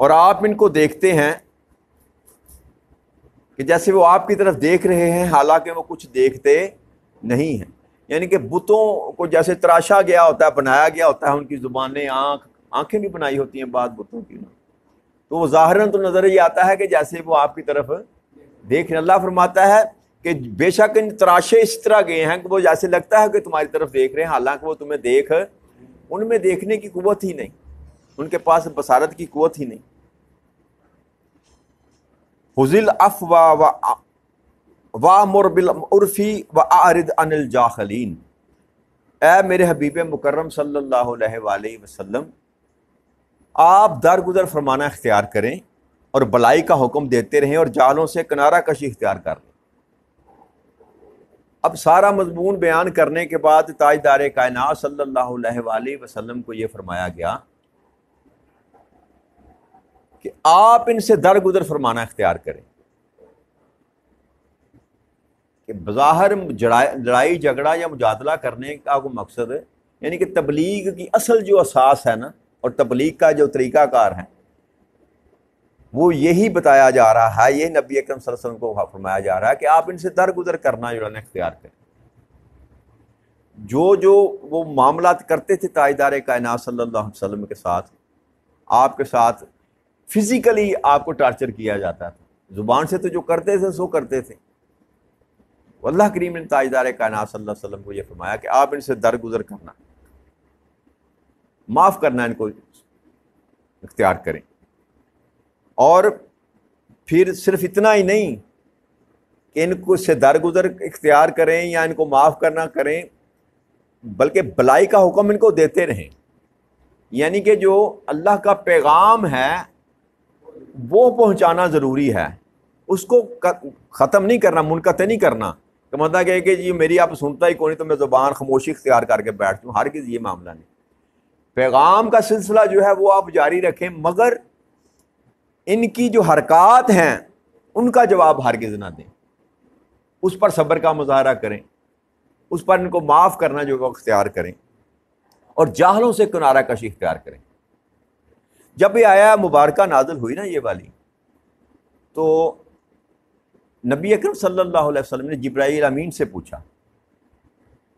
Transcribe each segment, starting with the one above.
اور آپ ان کو دیکھتے ہیں کہ جیسے وہ آپ کی طرف دیکھ رہے ہیں حالانکہ وہ کچھ دیکھتے نہیں ہیں. یعنی کہ بتوں کو جیسے تراشا گیا ہوتا ہے، بنایا گیا ہوتا ہے، ان کی زبانیں، آنکھیں بھی بنائی ہوتی ہیں بعض بتوں کی، تو وہ ظاہراً تو نظر یہ آتا ہے کہ جیسے وہ آپ کی طرف دیکھ رہے. اللہ فرماتا ہے کہ بے شک ان تراشے اس طرح گئے ہیں کہ وہ جیسے لگتا ہے کہ تمہاری طرف دیکھ رہے ہیں، حالانکہ وہ تمہیں ان میں دیکھنے کی قوت ہی نہیں، ان کے پاس بصارت کی قوت ہی نہیں. خذ العفو وامر بالعرف واعرض عن الجاہلین. اے میرے حبیب مکرم صلی اللہ علیہ وآلہ وسلم، آپ درگزر فرمانا اختیار کریں اور بلائی کا حکم دیتے رہیں اور جاہلوں سے کنارہ کشی اختیار کر لیں. اب سارا مضمون بیان کرنے کے بعد تاجدار کائنات صلی اللہ علیہ وآلہ وسلم کو یہ فرمایا گیا کہ آپ ان سے درگزر فرمانا اختیار کریں. کہ بظاہر لڑائی جھگڑا یا مجادلہ کرنے کا کوئی مقصد ہے، یعنی کہ تبلیغ کی اصل جو اساس ہے نا، اور تبلیغ کا جو طریقہ کار ہے وہ یہی بتایا جا رہا ہے، یہ نبی اکرم صلی اللہ علیہ وسلم کو فرمایا جا رہا ہے کہ آپ ان سے درگزر کرنا جو ہے اختیار کریں. جو وہ معاملات کرتے تھے تاجدار کائنات صلی اللہ علیہ وسلم کے ساتھ، آپ کے ساتھ فزیکلی آپ کو ٹارچر کیا جاتا تھا، زبان سے تو جو کرتے تھے سو کرتے تھے. اللہ کریم نے تاجدار کائنات صلی اللہ علیہ وسلم کو یہ فرمایا کہ آپ ان سے درگزر کرنا، معاف کرنا ان کو اختیار کریں. اور پھر صرف اتنا ہی نہیں کہ ان کو سے درگزر اختیار کریں یا ان کو معاف کرنا کریں، بلکہ بلائی کا حکم ان کو دیتے رہیں. یعنی کہ جو اللہ کا پیغام ہے وہ پہنچانا ضروری ہے، اس کو ختم نہیں کرنا، منقطع نہیں کرنا کہ مطلب کہ جی میری آپ سنتا ہی کون نہیں تو میں زبان خاموشی اختیار کر کے بیٹھ جاؤں. ہرگز یہ معاملہ نہیں. پیغام کا سلسلہ جو ہے وہ آپ جاری رکھیں، مگر ان کی جو حرکات ہیں ان کا جواب ہرگز نہ دیں. اس پر صبر کا مظاہرہ کریں، اس پر ان کو معاف کرنا جو وہ اختیار کریں، اور جاہلوں سے کنارہ کشی اختیار کریں. جب یہ آیا مبارکہ نازل ہوئی نا یہ والی، تو نبی اکرم صلی اللہ علیہ وسلم نے جبرائیل امین سے پوچھا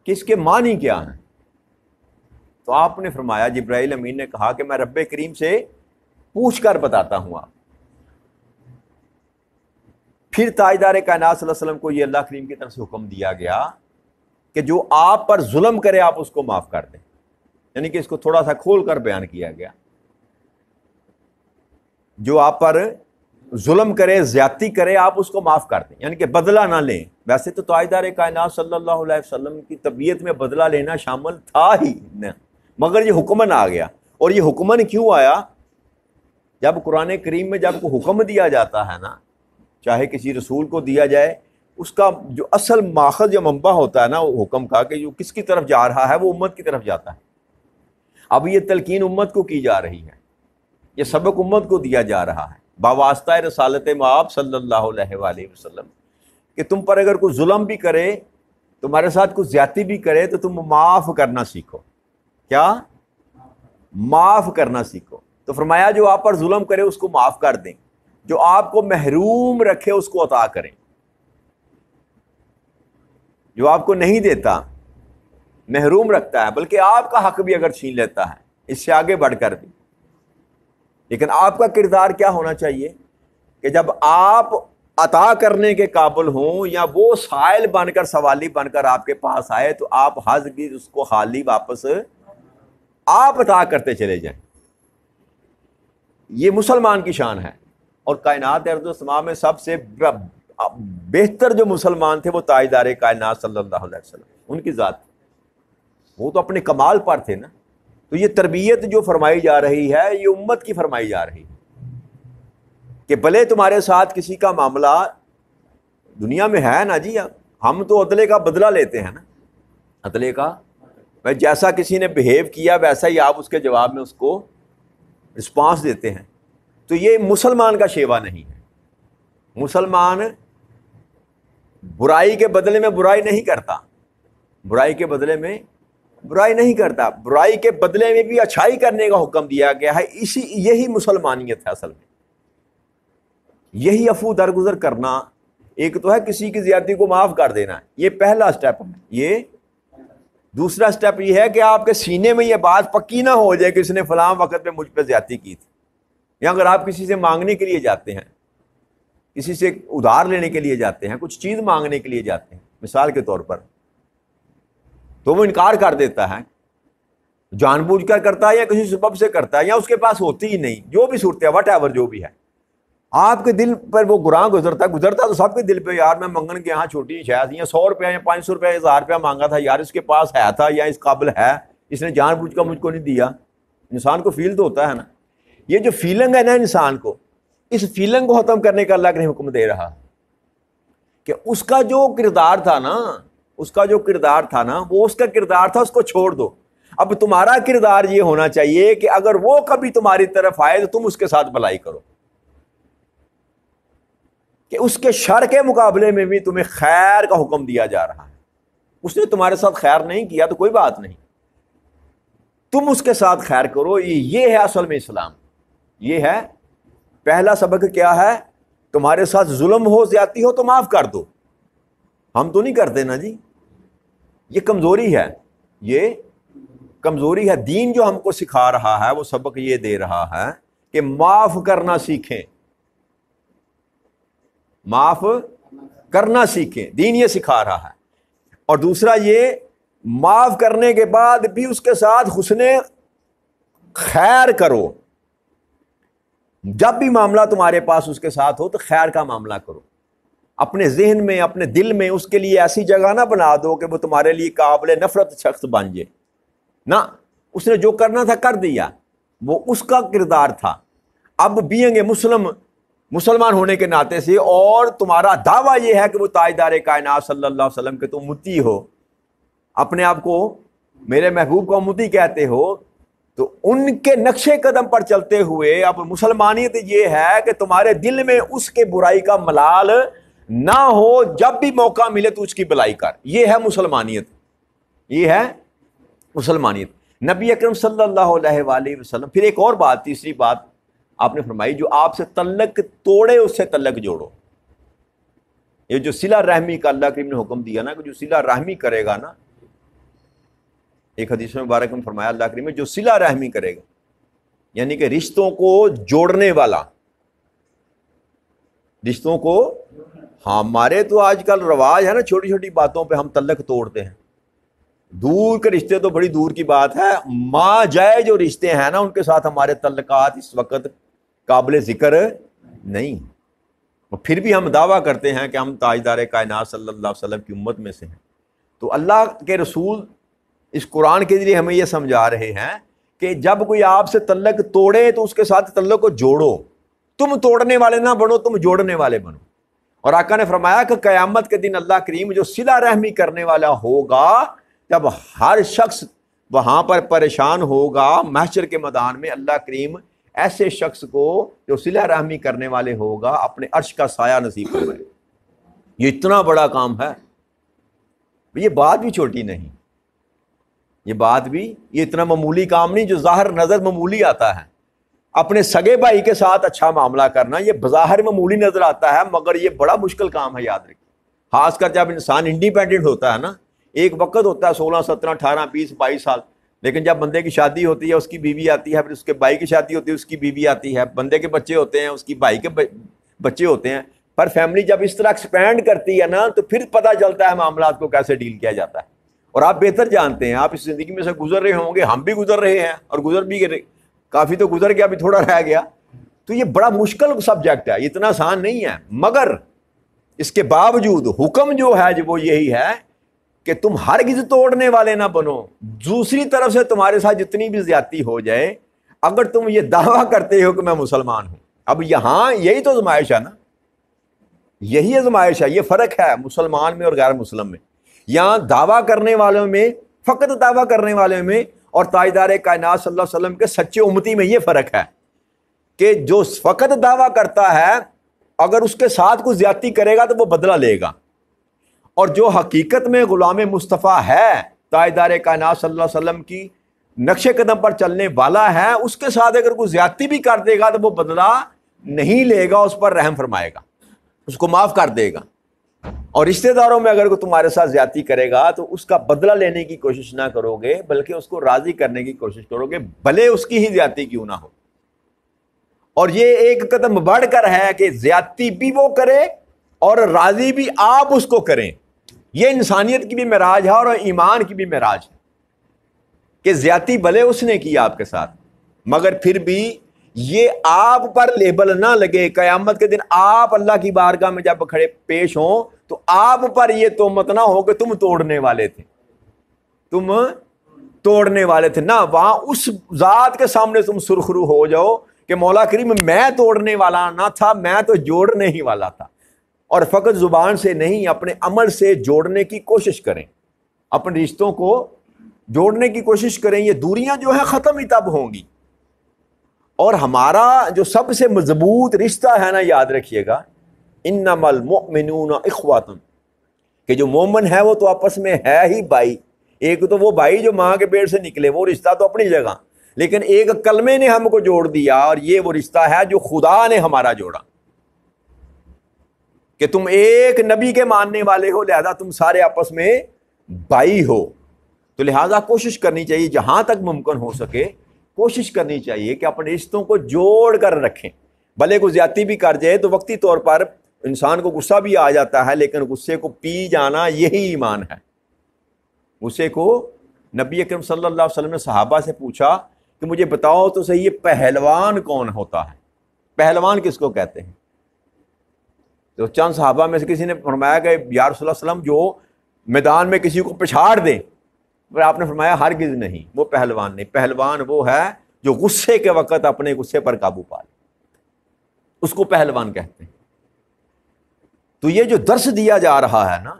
کہ اس کے معنی کیا ہیں. تو آپ نے فرمایا، جبرائیل امین نے کہا کہ میں رب کریم سے پوچھ کر بتاتا ہوں. آپ پھر تاجدار کائنات صلی اللہ علیہ وسلم کو یہ اللہ کریم کی طرف سے حکم دیا گیا کہ جو آپ پر ظلم کرے آپ اس کو معاف کر دیں. یعنی کہ اس کو تھوڑا سا کھول کر بیان کیا گیا. جو آپ پر ظلم کرے، زیادتی کرے، آپ اس کو معاف کر دیں، یعنی کہ بدلہ نہ لیں. ویسے تو تاجدار کائنات صلی اللہ علیہ وسلم کی طبیعت میں بدلہ لینا شامل تھا ہی نہ، مگر یہ حکمن آ گیا. اور یہ حکمن کیوں آیا؟ جب قرآن کریم میں جب کوئی حکم دیا جاتا ہے نا، چاہے کسی رسول کو دیا جائے، اس کا جو اصل ماخذ یا منبع ہوتا ہے نا وہ حکم کا، کہ جو کس کی طرف جا رہا ہے وہ امت کی طرف جاتا ہے. اب یہ تلقین امت کو کی جا رہی ہے، یہ سبق امت کو دیا جا رہا ہے باواسطہ رسالت مآب صلی اللہ علیہ وآلہ وسلم، کہ تم پر اگر کوئی ظلم بھی کرے، تمہارے ساتھ کوئی زیادتی بھی کرے، تو تم معاف کرنا سیکھو. کیا؟ معاف کرنا سیکھو. تو فرمایا جو آپ پر ظلم کرے اس کو معاف کر دیں، جو آپ کو محروم رکھے اس کو عطا کریں. جو آپ کو نہیں دیتا، محروم رکھتا ہے، بلکہ آپ کا حق بھی اگر چھین لیتا ہے، اس سے آگے بڑھ کر بھی. لیکن آپ کا کردار کیا ہونا چاہیے کہ جب آپ عطا کرنے کے قابل ہوں یا وہ سائل بن کر، سوالی بن کر آپ کے پاس آئے، تو آپ ہرگز اس کو خالی واپس آپ عطا کرتے چلے جائیں. یہ مسلمان کی شان ہے. اور کائنات ارض و سما میں سب سے بہتر جو مسلمان تھے وہ تاجدار کائنات صلی اللہ علیہ وسلم، ان کی ذات. وہ تو اپنے کمال پر تھے نا. تو یہ تربیت جو فرمائی جا رہی ہے یہ امت کی فرمائی جا رہی ہے کہ بھلے تمہارے ساتھ کسی کا معاملہ دنیا میں ہے نا جی، ہم تو عدلے کا بدلہ لیتے ہیں نا، عدلے کا، جیسا کسی نے بہیو کیا ویسا ہی آپ اس کے جواب میں اس کو رسپانس دیتے ہیں. تو یہ مسلمان کا شیوا نہیں ہے. مسلمان برائی کے بدلے میں برائی نہیں کرتا، برائی کے بدلے میں برائی نہیں کرتا، برائی کے بدلے میں بھی اچھائی کرنے کا حکم دیا گیا ہے. یہی مسلمانیت ہے اصل میں، یہی عفو درگزر کرنا. ایک تو ہے کسی کی زیادتی کو معاف کر دینا، یہ پہلا سٹیپ ہے. یہ دوسرا سٹیپ یہ ہے کہ آپ کے سینے میں یہ بات پکی نہ ہو جائے کہ اس نے فلاں وقت پہ مجھ پہ زیادتی کی تھی. یا اگر آپ کسی سے مانگنے کے لیے جاتے ہیں، کسی سے ادھار لینے کے لیے جاتے ہیں، کچھ چیز مانگنے کے لیے جاتے ہیں مثال کے طور پر، تو وہ انکار کر دیتا ہے، جان بوجھ کر کرتا ہے یا کسی سبب سے کرتا ہے یا اس کے پاس ہوتی ہی نہیں، جو بھی صورت ہے وٹ ایور جو بھی ہے، آپ کے دل پر وہ گناہ گزرتا تو سب کے دل پہ، یار میں منگن کے یہاں چھوٹی شاید یا 100 روپیہ یا 500 روپیہ 1000 روپیہ مانگا تھا، یار اس کے پاس ہے تھا یا اس قابل ہے، اس نے جان بوجھ کر مجھ کو نہیں دیا. انسان کو فیل تو ہوتا ہے نا. یہ جو فیلنگ ہے نا انسان کو، اس فیلنگ کو ختم کرنے کا اللہ کے حکم دے رہا کہ اس کا جو کردار تھا نا وہ اس کا کردار تھا، اس کو چھوڑ دو. اب تمہارا کردار یہ ہونا چاہیے کہ اگر وہ کبھی تمہاری طرف آئے تو تم اس کے ساتھ بھلائی کرو، کہ اس کے شر کے مقابلے میں بھی تمہیں خیر کا حکم دیا جا رہا ہے. اس نے تمہارے ساتھ خیر نہیں کیا تو کوئی بات نہیں، تم اس کے ساتھ خیر کرو. یہ ہے اصل میں اسلام. یہ ہے پہلا سبق. کیا ہے؟ تمہارے ساتھ ظلم ہو، زیادتی ہو تو معاف کر دو. ہم تو نہیں کرتے نا جی، یہ کمزوری ہے. یہ کمزوری ہے. دین جو ہم کو سکھا رہا ہے وہ سبق یہ دے رہا ہے کہ معاف کرنا سیکھیں، معاف کرنا سیکھیں. دین یہ سکھا رہا ہے. اور دوسرا یہ معاف کرنے کے بعد بھی اس کے ساتھ حسن خیر کرو. جب بھی معاملہ تمہارے پاس اس کے ساتھ ہو تو خیر کا معاملہ کرو. اپنے ذہن میں، اپنے دل میں اس کے لیے ایسی جگہ نہ بنا دو کہ وہ تمہارے لیے قابل نفرت شخص بن جائے. نہ، اس نے جو کرنا تھا کر دیا، وہ اس کا کردار تھا. اب بینگ اے مسلمان ہونے کے ناطے سے، اور تمہارا دعویٰ یہ ہے کہ وہ تاجدار کائنات صلی اللہ علیہ وسلم کے تم امتی ہو، اپنے آپ کو میرے محبوب کو امتی کہتے ہو، تو ان کے نقشے قدم پر چلتے ہوئے اب مسلمانیت یہ ہے کہ تمہارے دل میں اس کے برائی کا ملال نہ ہو. جب بھی موقع ملے تو اس کی بلائی کر. یہ ہے مسلمانیت. یہ ہے مسلمانیت. نبی اکرم صلی اللہ علیہ وآلہ وسلم. پھر ایک اور بات، تیسری بات آپ نے فرمائی، جو آپ سے تعلق توڑے اس سے تعلق جوڑو. یہ جو صلہ رحمی کا اللہ کریم نے حکم دیا نا، کہ جو صلہ رحمی کرے گا نا، ایک حدیث میں مبارک میں فرمایا اللہ کریم نے، جو صلہ رحمی کرے گا، یعنی کہ رشتوں کو جوڑنے والا، رشتوں کو. ہاں، ہمارے تو آج کل رواج ہے نا، چھوٹی چھوٹی باتوں پہ ہم تعلق توڑتے ہیں. دور کے رشتے تو بڑی دور کی بات ہے، ماں جائے جو رشتے ہیں نا ان کے ساتھ ہمارے تعلقات اس وقت قابل ذکر نہیں. اور پھر بھی ہم دعویٰ کرتے ہیں کہ ہم تاجدار کائنات صلی اللہ علیہ وسلم کی امت میں سے ہیں. تو اللہ کے رسول اس قرآن کے ذریعے ہمیں یہ سمجھا رہے ہیں کہ جب کوئی آپ سے تعلق توڑے تو اس کے ساتھ تعلق کو جوڑو. تم توڑنے والے نہ بنو، تم جوڑنے والے بنو. اور آقا نے فرمایا کہ قیامت کے دن اللہ کریم جو صلہ رحمی کرنے والا ہوگا، جب ہر شخص وہاں پر پریشان ہوگا محشر کے میدان میں، اللہ کریم ایسے شخص کو جو صلہ رحمی کرنے والے ہوگا اپنے عرش کا سایہ نصیب فرمائے. یہ اتنا بڑا کام ہے. یہ بات بھی چھوٹی نہیں، یہ اتنا معمولی کام نہیں جو ظاہر نظر معمولی آتا ہے. اپنے سگے بھائی کے ساتھ اچھا معاملہ کرنا یہ بظاہر معمولی نظر آتا ہے، مگر یہ بڑا مشکل کام ہے. یاد رکھیے، خاص کر جب انسان انڈیپینڈنٹ ہوتا ہے نا. ایک وقت ہوتا ہے 16 17 18 20 22 سال، لیکن جب بندے کی شادی ہوتی ہے، اس کی بیوی آتی ہے، پھر اس کے بھائی کی شادی ہوتی ہے، اس کی بیوی آتی ہے، بندے کے بچے ہوتے ہیں، اس کی بھائی کے بچے ہوتے ہیں. پر فیملی جب اس طرح ایکسپینڈ کرتی ہے نا تو پھر پتہ چلتا ہے معاملات کو کیسے ڈیل کیا جاتا ہے. اور آپ بہتر جانتے ہیں، آپ اس زندگی میں سے گزر رہے ہوں گے، ہم بھی گزر رہے ہیں، اور گزر بھی کافی تو گزر گیا، ابھی تھوڑا رہ گیا. تو یہ بڑا مشکل سبجیکٹ ہے، اتنا آسان نہیں ہے. مگر اس کے باوجود حکم جو ہے وہ یہی ہے کہ تم ہرگز توڑنے والے نہ بنو. دوسری طرف سے تمہارے ساتھ جتنی بھی زیادتی ہو جائے، اگر تم یہ دعویٰ کرتے ہو کہ میں مسلمان ہوں. اب یہاں یہی تو آزمائش ہے نا، یہی آزمائش ہے. یہ فرق ہے مسلمان میں اور غیر مسلم میں. یہاں دعویٰ کرنے والوں میں، فقط دعویٰ کرنے والوں میں، اور تاجدار کائنات صلی اللہ علیہ وسلم کے سچے امتی میں یہ فرق ہے کہ جو فقط دعویٰ کرتا ہے اگر اس کے ساتھ کوئی زیادتی کرے گا تو وہ بدلہ لے گا، اور جو حقیقت میں غلام مصطفیٰ ہے تاجدار کائنات صلی اللہ علیہ وسلم کی نقش قدم پر چلنے والا ہے، اس کے ساتھ اگر کوئی زیادتی بھی کر دے گا تو وہ بدلہ نہیں لے گا، اس پر رحم فرمائے گا، اس کو معاف کر دے گا۔ اور رشتہ داروں میں اگر کوئی تمہارے ساتھ زیادتی کرے گا تو اس کا بدلہ لینے کی کوشش نہ کرو گے، بلکہ اس کو راضی کرنے کی کوشش کرو گے، بھلے اس کی ہی زیادتی کیوں نہ ہو۔ اور یہ ایک قدم بڑھ کر ہے کہ زیادتی بھی وہ کرے اور راضی بھی آپ اس کو کریں۔ یہ انسانیت کی بھی معراج ہے اور ایمان کی بھی معراج ہے کہ زیادتی بھلے اس نے کی آپ کے ساتھ، مگر پھر بھی یہ آپ پر لیبل نہ لگے، قیامت کے دن آپ اللہ کی بارگاہ میں جب کھڑے پیش ہوں تو آپ پر یہ تہمت نہ ہو کہ تم توڑنے والے تھے، تم توڑنے والے تھے، نہ وہاں اس ذات کے سامنے تم سرخرو ہو جاؤ کہ مولا کریم میں توڑنے والا نہ تھا، میں تو جوڑنے ہی والا تھا۔ اور فقط زبان سے نہیں، اپنے عمل سے جوڑنے کی کوشش کریں، اپنے رشتوں کو جوڑنے کی کوشش کریں۔ یہ دوریاں جو ہیں ختم ہی تب ہوں گی۔ اور ہمارا جو سب سے مضبوط رشتہ ہے نا، یاد رکھیے گا، انما المؤمنون اخوۃ، کہ جو مومن ہے وہ تو آپس میں ہے ہی بھائی۔ ایک تو وہ بھائی جو ماں کے پیٹ سے نکلے، وہ رشتہ تو اپنی جگہ، لیکن ایک کلمے نے ہم کو جوڑ دیا، اور یہ وہ رشتہ ہے جو خدا نے ہمارا جوڑا، کہ تم ایک نبی کے ماننے والے ہو، لہذا تم سارے آپس میں بھائی ہو۔ تو لہذا کوشش کرنی چاہیے، جہاں تک ممکن ہو سکے کوشش کرنی چاہیے کہ اپنے رشتوں کو جوڑ کر رکھیں۔ بھلے کو زیادتی بھی کر جائے تو وقتی طور پر انسان کو غصہ بھی آ جاتا ہے، لیکن غصے کو پی جانا یہی ایمان ہے۔ غصے کو نبی اکرم صلی اللہ علیہ وسلم نے صحابہ سے پوچھا کہ مجھے بتاؤ تو صحیح، یہ پہلوان کون ہوتا ہے؟ پہلوان کس کو کہتے ہیں؟ تو چند صحابہ میں سے کسی نے فرمایا کہ یا رسول اللہ صلی اللہ علیہ وسلم جو میدان میں کسی کو پچھاڑ دے، پر آپ نے فرمایا ہرگز نہیں، وہ پہلوان نہیں، پہلوان وہ ہے جو غصے کے وقت اپنے غصے پر قابو پا لے، اس کو پہلوان کہتے ہیں۔ تو یہ جو درس دیا جا رہا ہے نا،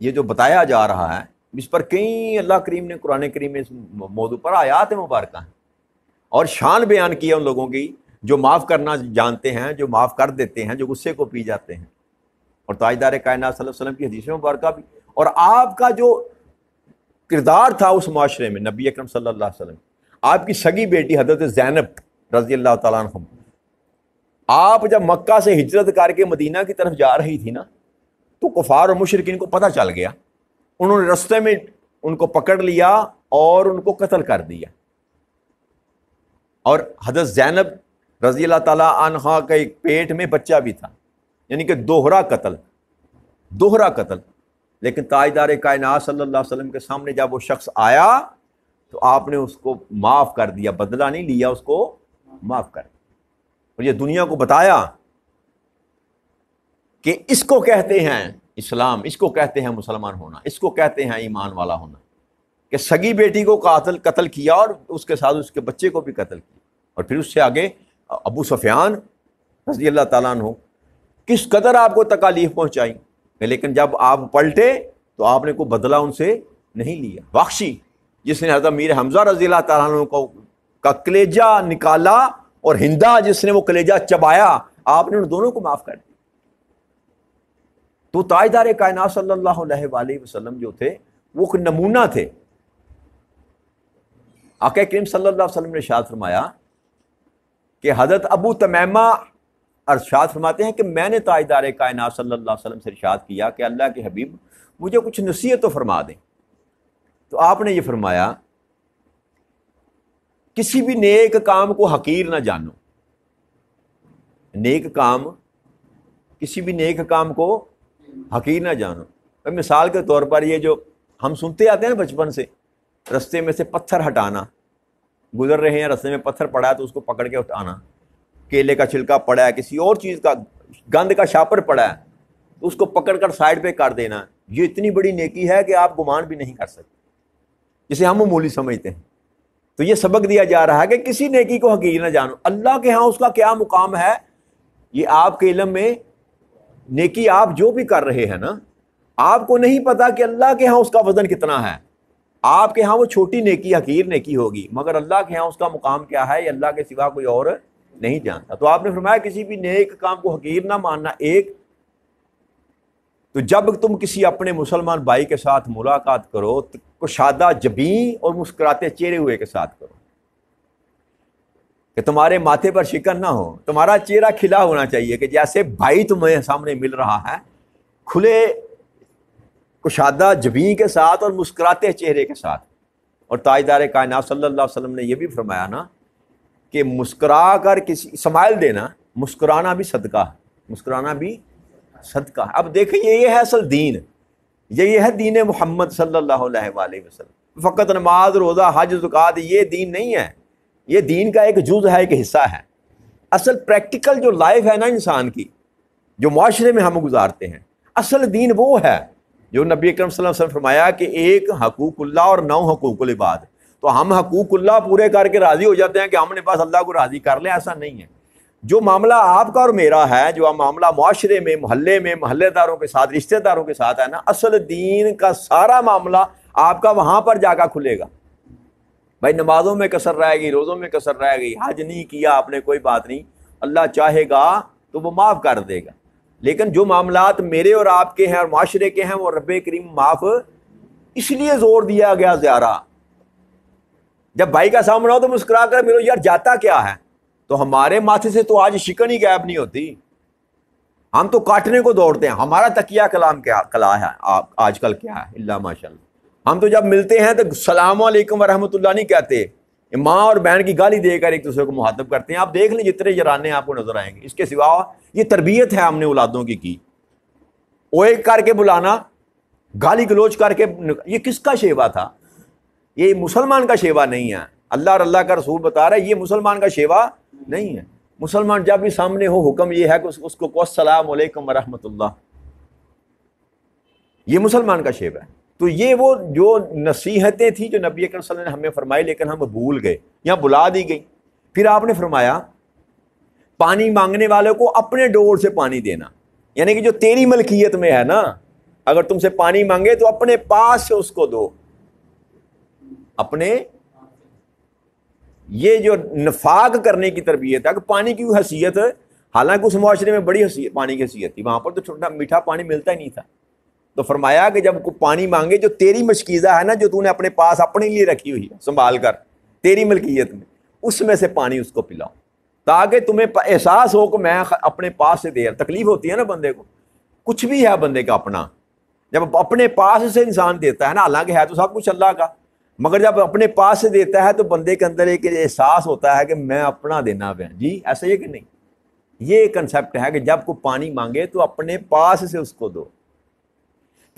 یہ جو بتایا جا رہا ہے، اس پر کئی اللہ کریم نے قرآن کریم میں اس موضوع پر آیات مبارکہ ہیں، اور شان بیان کیا ان لوگوں کی جو معاف کرنا جانتے ہیں، جو معاف کر دیتے ہیں، جو غصے کو پی جاتے ہیں۔ اور تاجدار کائنات صلی اللہ علیہ وسلم کی حدیث مبارکہ بھی، اور آپ کا جو کردار تھا اس معاشرے میں، نبی اکرم صلی اللہ علیہ وسلم، آپ کی سگی بیٹی حضرت زینب رضی اللہ تعالیٰ عنہ، آپ جب مکہ سے ہجرت کر کے مدینہ کی طرف جا رہی تھی نا، تو کفار اور مشرکین کو پتہ چل گیا، انہوں نے رستے میں ان کو پکڑ لیا اور ان کو قتل کر دیا۔ اور حضرت زینب رضی اللہ تعالیٰ عنہ کا ایک پیٹ میں بچہ بھی تھا، یعنی کہ دوہرا قتل۔ لیکن تاجدار کائنات صلی اللہ علیہ وسلم کے سامنے جب وہ شخص آیا تو آپ نے اس کو معاف کر دیا، بدلہ نہیں لیا، اس کو معاف کر دیا، اور یہ دنیا کو بتایا کہ اس کو کہتے ہیں اسلام، اس کو کہتے ہیں مسلمان ہونا، اس کو کہتے ہیں ایمان والا ہونا، کہ سگی بیٹی کو قتل کیا اور اس کے ساتھ اس کے بچے کو بھی قتل کیا۔ اور پھر اس سے آگے ابو سفیان رضی اللہ تعالیٰ عنہ کس قدر آپ کو تکالیف پہنچائی، لیکن جب آپ پلٹے تو آپ نے کوئی بدلہ ان سے نہیں لیا۔ وحشی جس نے حضرت امیر حمزہ رضی اللہ تعالیٰ عنہ کا کلیجہ نکالا، اور ہندا جس نے وہ کلیجہ چبایا، آپ نے ان دونوں کو معاف کر دیا۔ تو تاجدار کائنات صلی اللہ علیہ وآلہ وسلم جو تھے وہ ایک نمونہ تھے۔ آقا کریم صلی اللہ علیہ وسلم نے ارشاد فرمایا کہ حضرت ابو تمیمہ ارشاد فرماتے ہیں کہ میں نے تاجدار کائنات صلی اللہ علیہ وسلم سے ارشاد کیا کہ اللہ کے حبیب مجھے کچھ نصیحت تو فرما دیں۔ تو آپ نے یہ فرمایا کسی بھی نیک کام کو حقیر نہ جانو، کسی بھی نیک کام کو حقیر نہ جانو۔ مثال کے طور پر یہ جو ہم سنتے آتے ہیں نا بچپن سے، رستے میں سے پتھر ہٹانا، گزر رہے ہیں رستے میں پتھر پڑا ہے تو اس کو پکڑ کے اٹھانا، کیلے کا چھلکا پڑا ہے، کسی اور چیز کا گند کا شاپر پڑا ہے تو اس کو پکڑ کر سائڈ پہ کر دینا، یہ اتنی بڑی نیکی ہے کہ آپ گمان بھی نہیں کر سکتے، جسے ہم معمولی سمجھتے ہیں۔ تو یہ سبق دیا جا رہا ہے کہ کسی نیکی کو حقیر نہ جانو، اللہ کے ہاں اس کا کیا مقام ہے یہ آپ کے علم میں، نیکی آپ جو بھی کر رہے ہیں نا، آپ کو نہیں پتا کہ اللہ کے ہاں اس کا وزن کتنا ہے۔ آپ کے ہاں وہ چھوٹی نیکی حقیر نیکی ہوگی، مگر اللہ کے ہاں اس کا مقام کیا ہے یہ اللہ کے سوا کوئی اور نہیں جانتا۔ تو آپ نے فرمایا کسی بھی نیک کام کو حقیر نہ ماننا۔ ایک تو جب تم کسی اپنے مسلمان بھائی کے ساتھ ملاقات کرو کشادہ جبیں اور مسکراتے چہرے ہوئے کے ساتھ کرو، کہ تمہارے ماتھے پر شکن نہ ہو، تمہارا چہرہ کھلا ہونا چاہیے کہ جیسے بھائی تمہیں سامنے مل رہا ہے، کھلے کشادہ جبیں کے ساتھ اور مسکراتے چہرے کے ساتھ۔ اور تاجدار کائنات صلی اللہ علیہ وسلم نے یہ بھی فرمایا نا کہ مسکرا کر کسی اسمائل دینا، مسکرانا بھی صدقہ ہے، مسکرانا بھی صدقہ ہے۔ اب دیکھیں یہ ہے اصل دین، یہ ہے دین محمد صلی اللہ علیہ وآلہ وسلم۔ فقط نماز، روزہ، حج، زکوٰۃ یہ دین نہیں ہے، یہ دین کا ایک جز ہے، ایک حصہ ہے۔ اصل پریکٹیکل جو لائف ہے نا انسان کی، جو معاشرے میں ہم گزارتے ہیں، اصل دین وہ ہے جو نبی اکرم صلی اللہ علیہ وسلم فرمایا کہ ایک حقوق اللہ اور 9 حقوق العباد۔ تو ہم حقوق اللہ پورے کر کے راضی ہو جاتے ہیں کہ ہم نے بس اللہ کو راضی کر لیں، ایسا نہیں ہے۔ جو معاملہ آپ کا اور میرا ہے، جو معاملہ معاشرے میں، محلے میں، محلے داروں کے ساتھ، رشتہ داروں کے ساتھ ہے نا، اصل دین کا سارا معاملہ آپ کا وہاں پر جا کر کھلے گا۔ بھائی نمازوں میں کسر رہ گئی، روزوں میں کسر رہ گئی، حج نہیں کیا آپ نے، کوئی بات نہیں، اللہ چاہے گا تو وہ معاف کر دے گا۔ لیکن جو معاملات میرے اور آپ کے ہیں اور معاشرے کے ہیں، وہ رب کریم معاف اس لیے زور دیا گیا زیارہ۔ جب بھائی کا سامنا ہو تو مسکرا کر ملو، یار جاتا کیا ہے؟ تو ہمارے ماتھے سے تو آج شکن ہی غائب نہیں ہوتی، ہم تو کاٹنے کو دوڑتے ہیں۔ ہمارا تکیہ کلام کیا کلا ہے آج کل کیا ہے؟ اللہ ماشاء اللہ، ہم تو جب ملتے ہیں تو السلام علیکم ورحمۃ اللہ نہیں کہتے، ماں اور بہن کی گالی دے کر ایک دوسرے کو مخاطب کرتے ہیں۔ آپ دیکھ لیں جتنے یارانے آپ کو نظر آئیں گے، اس کے سوا یہ تربیت ہے ہم نے اولادوں کی اوے کر کے بلانا، گالی گلوچ کر کے، یہ کس کا شیوا تھا؟ یہ مسلمان کا شیوا نہیں ہے۔ اللہ اور اللہ کا رسول بتا رہا ہے یہ مسلمان کا شیوا نہیں ہے۔ مسلمان جب بھی سامنے ہو حکم یہ ہے کہ اس کو کہو السلام علیکم ورحمۃ اللہ، یہ مسلمان کا شیوا ہے۔ تو یہ وہ جو نصیحتیں تھیں جو نبی اکرم صلی اللہ علیہ وسلم نے ہمیں فرمائی، لیکن ہم بھول گئے یا بلا دی گئی۔ پھر آپ نے فرمایا پانی مانگنے والے کو اپنے ڈور سے پانی دینا، یعنی کہ جو تیری ملکیت میں ہے نا، اگر تم سے پانی مانگے تو اپنے پاس سے اس کو دو، اپنے۔ یہ جو نفاق کرنے کی تربیت ہے کہ پانی کی حیثیت، حالانکہ اس معاشرے میں بڑی حیثیت پانی کی حیثیت تھی، وہاں پر تو چھوٹا میٹھا پانی ملتا ہی نہیں تھا۔ تو فرمایا کہ جب کوئی پانی مانگے، جو تیری مشکیزہ ہے نا، جو تو نے اپنے پاس اپنے لیے رکھی ہوئی ہے سنبھال کر تیری ملکیت میں، اس میں سے پانی اس کو پلاؤ، تاکہ تمہیں احساس ہو کہ میں اپنے پاس سے دے رہا۔ تکلیف ہوتی ہے نا بندے کو، کچھ بھی ہے بندے کا اپنا، جب اپنے پاس سے انسان دیتا ہے نا، حالانکہ ہے تو سب کچھ اللہ کا، مگر جب اپنے پاس سے دیتا ہے تو بندے کے اندر ایک احساس ہوتا ہے کہ میں اپنا دینا ہے۔ جی ایسا یہ کہ نہیں، یہ کنسیپٹ ہے کہ جب کوئی پانی مانگے تو اپنے پاس سے اس کو دو۔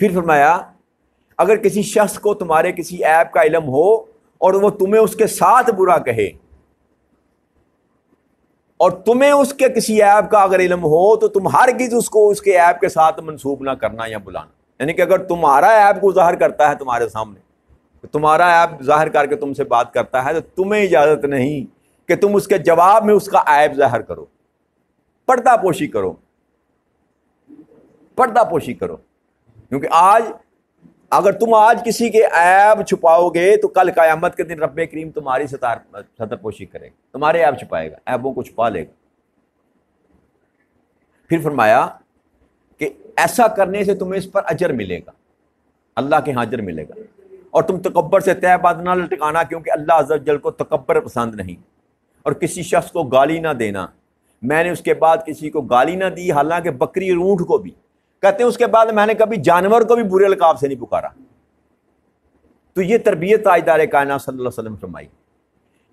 پھر فرمایا اگر کسی شخص کو تمہارے کسی عیب کا علم ہو اور وہ تمہیں اس کے ساتھ برا کہے، اور تمہیں اس کے کسی عیب کا اگر علم ہو تو تم ہرگز اس کو اس کے عیب کے ساتھ منسوب نہ کرنا یا بلانا۔ یعنی کہ اگر تمہارا عیب کو ظاہر کرتا ہے تمہارے سامنے، تمہارا عیب ظاہر کر کے تم سے بات کرتا ہے، تو تمہیں اجازت نہیں کہ تم اس کے جواب میں اس کا عیب ظاہر کرو۔ پردہ پوشی کرو، پردہ پوشی کرو، کیونکہ آج اگر تم آج کسی کے عیب چھپاؤ گے تو کل قیامت کے دن رب کریم تمہاری ستر پوشی کرے گا، تمہارے عیب چھپائے گا، عیبوں کو چھپا لے گا۔ پھر فرمایا کہ ایسا کرنے سے تمہیں اس پر اجر ملے گا، اللہ کے ہاں اجر ملے گا، اور تم تکبر سے تہ بات نہ لٹکانا، کیونکہ اللہ عز و جل کو تکبر پسند نہیں۔ اور کسی شخص کو گالی نہ دینا، میں نے اس کے بعد کسی کو گالی نہ دی، حالانکہ بکری اور اونٹ کو بھی، کہتے ہیں اس کے بعد میں نے کبھی جانور کو بھی برے القاب سے نہیں پکارا۔ تو یہ تربیت تاجدار کائنات صلی اللہ علیہ وسلم فرمائی۔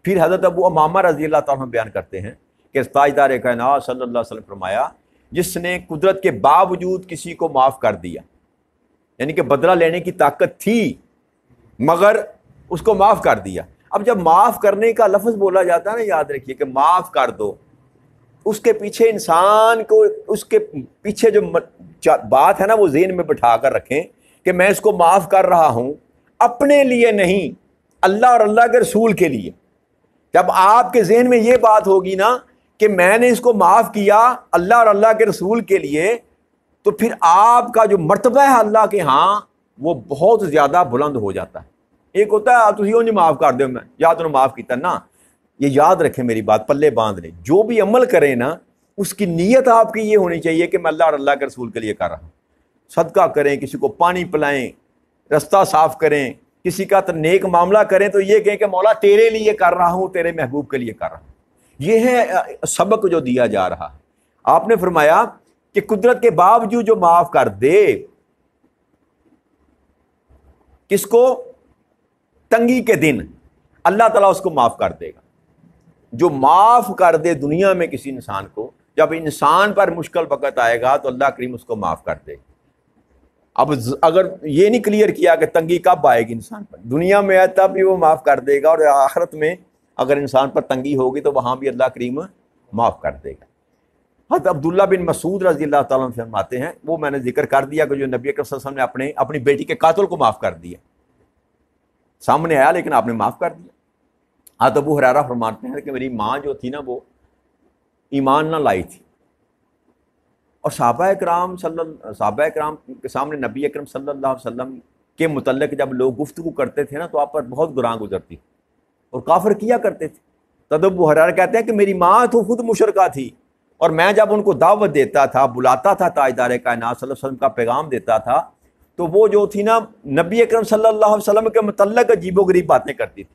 پھر حضرت ابو امامہ رضی اللہ تعالیٰ عنہ بیان کرتے ہیں کہ تاجدار کائنات صلی اللہ علیہ وسلم فرمایا جس نے قدرت کے باوجود کسی کو معاف کر دیا، یعنی کہ بدلہ لینے کی طاقت تھی مگر اس کو معاف کر دیا۔ اب جب معاف کرنے کا لفظ بولا جاتا ہے نا، یاد رکھیے کہ معاف کر دو، اس کے پیچھے انسان کو، اس کے پیچھے جو بات ہے نا وہ ذہن میں بٹھا کر رکھیں کہ میں اس کو معاف کر رہا ہوں اپنے لیے نہیں، اللہ اور اللہ کے رسول کے لیے۔ جب آپ کے ذہن میں یہ بات ہوگی نا کہ میں نے اس کو معاف کیا اللہ اور اللہ کے رسول کے لیے، تو پھر آپ کا جو مرتبہ ہے اللہ کے ہاں وہ بہت زیادہ بلند ہو جاتا ہے۔ ایک ہوتا ہے آپ نہیں معاف کر دو، میں یا تو معاف کیتا نا، یہ یاد رکھیں میری بات، پلے باندھ لیں، جو بھی عمل کریں نا اس کی نیت آپ کی یہ ہونی چاہیے کہ میں اللہ اور اللہ کے رسول کے لیے کر رہا ہوں۔ صدقہ کریں، کسی کو پانی پلائیں، رستہ صاف کریں، کسی کا نیک معاملہ کریں تو یہ کہیں کہ مولا تیرے لیے کر رہا ہوں، تیرے محبوب کے لیے کر رہا ہوں۔ یہ ہے سبق جو دیا جا رہا ہے۔ آپ نے فرمایا کہ قدرت کے باوجود جو معاف کر دے، کس کو؟ تنگی کے دن اللہ تعالیٰ اس کو معاف کر دے گا۔ جو معاف کر دے دنیا میں کسی انسان کو، جب انسان پر مشکل وقت آئے گا تو اللہ کریم اس کو معاف کر دے گا۔ اب اگر یہ نہیں کلیئر کیا کہ تنگی کب آئے گی انسان پر، دنیا میں ہے تب بھی وہ معاف کر دے گا، اور آخرت میں اگر انسان پر تنگی ہوگی تو وہاں بھی اللہ کریم معاف کر دے گا۔ حضرت عبداللہ بن مسعود رضی اللہ تعالیٰ عنہ فرماتے ہیں، وہ میں نے ذکر کر دیا کہ جو نبی اکرم صلی اللہ علیہ وسلم نے اپنی بیٹی کے قاتل کو معاف کر دیا، سامنے آیا لیکن آپ نے معاف کر دیا۔ حضرت ابو ہریرہ فرماتے ہیں کہ میری ماں جو تھی نا وہ ایمان نہ لائی تھی، اور صحابہ کرام کے سامنے نبی اکرم صلی اللہ علیہ وسلم کے متعلق جب لوگ گفتگو کرتے تھے نا تو آپ پر بہت گراں گزرتی اور کافر کیا کرتے تھے۔ تب ابو ہریرہ کہتے ہیں کہ میری ماں تو خود مشرکہ تھی، اور میں جب ان کو دعوت دیتا تھا، بلاتا تھا، تاجدار کائنات صلی اللہ علیہ وسلم کا پیغام دیتا تھا، تو وہ جو تھی نا نبی اکرم صلی اللہ علیہ وسلم کے متعلق عجیب و غریب باتیں کرتی تھی،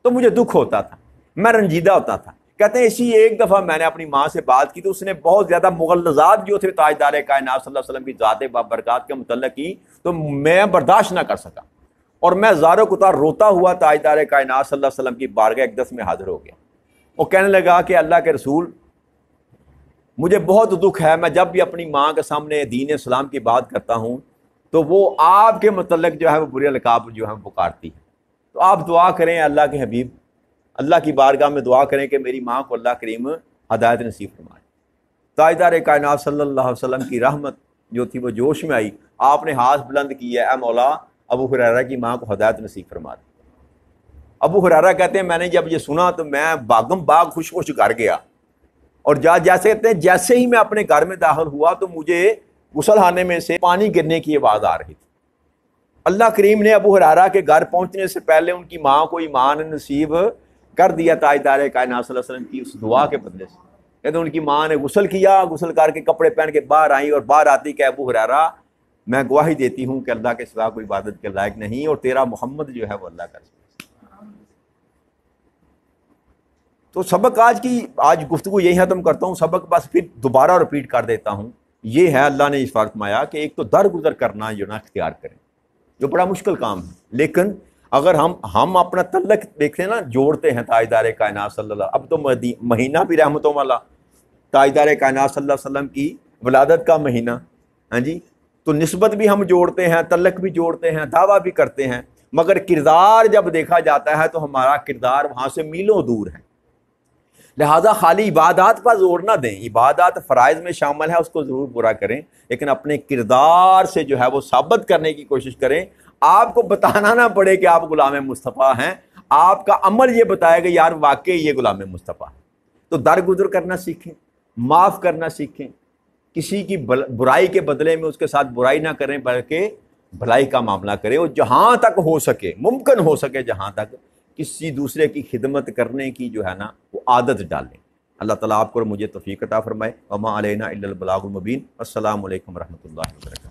تو مجھے دکھ ہوتا تھا، میں رنجیدہ ہوتا تھا۔ کہتے ہیں اسی ایک دفعہ میں نے اپنی ماں سے بات کی تو اس نے بہت زیادہ مغلظات جو تھے تاجدار کائنات صلی اللہ علیہ وسلم کی ذات بابرکات کے متعلق کی، تو میں برداشت نہ کر سکا، اور میں زار کتار روتا ہوا تاجدار کائنات صلی اللہ علیہ وسلم کی بارگاہ اقدس میں حاضر ہو گیا۔ وہ کہنے لگا کہ اللہ کے رسول، مجھے بہت دکھ ہے، میں جب بھی اپنی ماں کے سامنے دین اسلام کی بات کرتا ہوں تو وہ آپ کے متعلق جو ہے وہ برے القاب جو ہے پکارتی ہے، تو آپ دعا کریں اللہ کے حبیب، اللہ کی بارگاہ میں دعا کریں کہ میری ماں کو اللہ کریم ہدایت نصیب فرمائے۔ تاجدار کائنات صلی اللہ علیہ وسلم کی رحمت جو تھی وہ جوش میں آئی، آپ نے ہاتھ بلند کیا، اے مولا ابو ہریرہ کی ماں کو ہدایت نصیب فرما دے۔ ابو ہریرہ کہتے ہیں میں نے جب یہ سنا تو میں باغم باغ خوش خوش گھر گیا، اور جیسے کہتے ہیں جیسے ہی میں اپنے گھر میں داخل ہوا تو مجھے غسل خانے میں سے پانی گرنے کی آواز آ رہی تھی۔ اللہ کریم نے ابو ہریرہ کے گھر پہنچنے سے پہلے ان کی ماں کو ایمان نصیب کر دیا تاجدار کائنات صلی اللہ علیہ وسلم کی اس دعا کے بدلے سے۔ کہتے ہیں ان کی ماں نے غسل کیا، غسل کر کے کپڑے پہن کے باہر آئیں، اور باہر آتی کہ ابو ہریرہ میں گواہی دیتی ہوں کہ اللہ کے سوا کوئی عبادت کے لائق نہیں، اور تیرا محمد جو ہے وہ اللہ کا رسول۔ تو سبق آج گفتگو یہی ختم کرتا ہوں، سبق بس پھر دوبارہ رپیٹ کر دیتا ہوں۔ یہ ہے اللہ نے اس فرمایا کہ ایک تو درگزر کرنا جو نا اختیار کریں، جو بڑا مشکل کام ہے، لیکن اگر ہم اپنا تعلق دیکھتے ہیں نا، جوڑتے ہیں تاجدار کائنات صلی اللہ، اب تو مہینہ بھی رحمتوں والا، تاجدار کائنات صلی اللہ علیہ وسلم کی ولادت کا مہینہ، ہاں جی، تو نسبت بھی ہم جوڑتے ہیں، تعلق بھی جوڑتے ہیں، دعویٰ بھی کرتے ہیں، مگر کردار جب دیکھا جاتا ہے تو ہمارا کردار وہاں سے میلوں دور ہے۔ لہٰذا خالی عبادات پر زور نہ دیں، عبادات فرائض میں شامل ہے، اس کو ضرور پورا کریں، لیکن اپنے کردار سے جو ہے وہ ثابت کرنے کی کوشش کریں۔ آپ کو بتانا نہ پڑے کہ آپ غلام مصطفیٰ ہیں، آپ کا عمل یہ بتائے گا یار واقعی یہ غلام مصطفیٰ ہے۔ تو درگزر کرنا سیکھیں، معاف کرنا سیکھیں، کسی کی برائی کے بدلے میں اس کے ساتھ برائی نہ کریں بلکہ بھلائی کا معاملہ کریں، اور جہاں تک ہو سکے، ممکن ہو سکے جہاں تک کسی دوسرے کی خدمت کرنے کی جو ہے نا وہ عادت ڈالیں۔ اللہ تعالیٰ آپ کو اور مجھے توفیق عطا فرمائے۔ وما علینا الا البلاغ المبین۔ السلام علیکم ورحمۃ اللہ وبرکاتہ۔